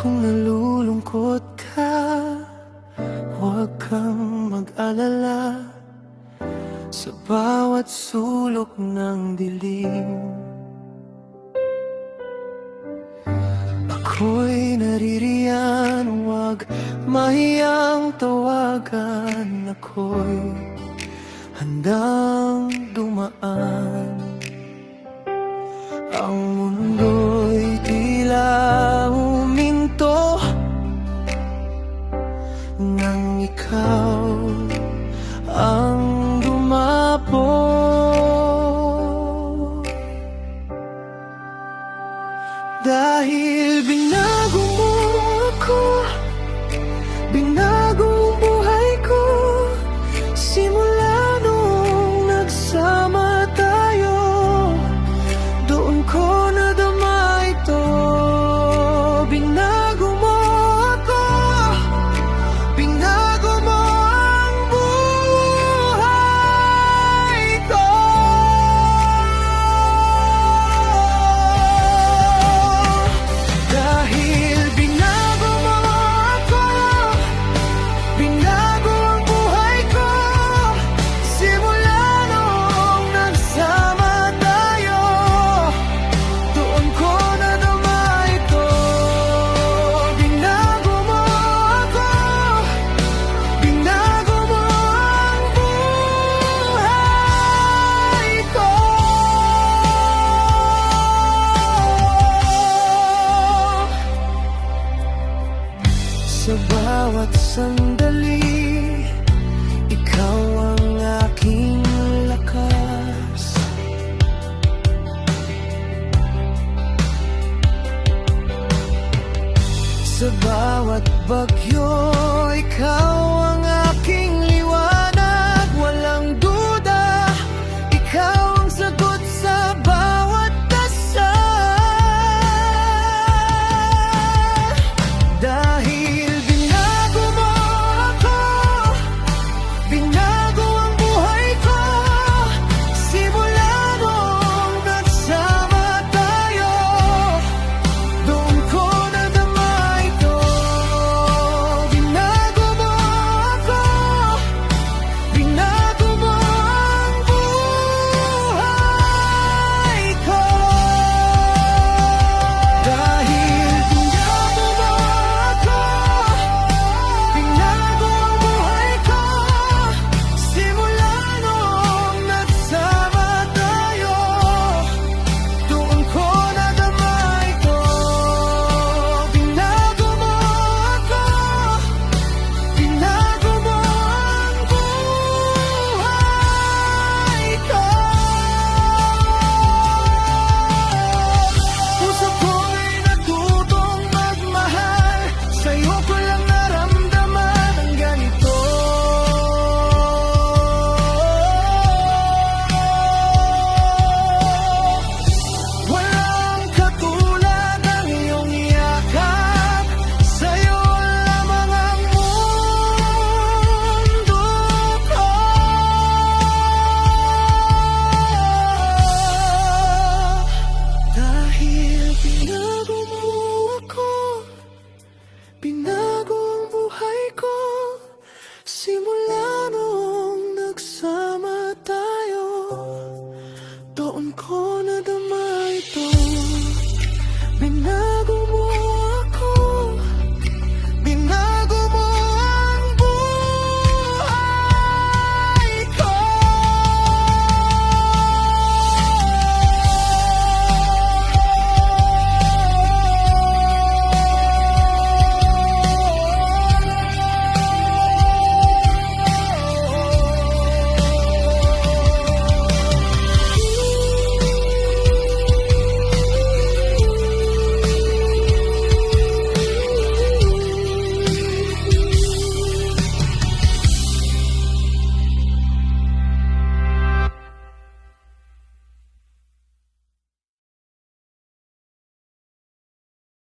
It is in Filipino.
Kung nalulungkot ka, huwag kang mag-alala. Sa bawat sulok ng dilim, ako'y naririyan. Huwag mahiyang tawagan, ako'y handang dumaan. Ang mundo'y tila huminto nang ikaw ang dumapo. Dahil binago mo ako, binago ang buhay ko. Simula nung nagsama tayo, doon ko nadama ito. Binago mo ako, binago mo ang buhay ko. Dahil binago mo ako, binago ang buhay ko. Simula nung nagsama tayo, doon ko nadama ito. Binago mo ako, binago mo ang buhay ko. Sa bawat sandali, ikaw ang aking lakas. Sa bawat bagyo, ikaw ang aking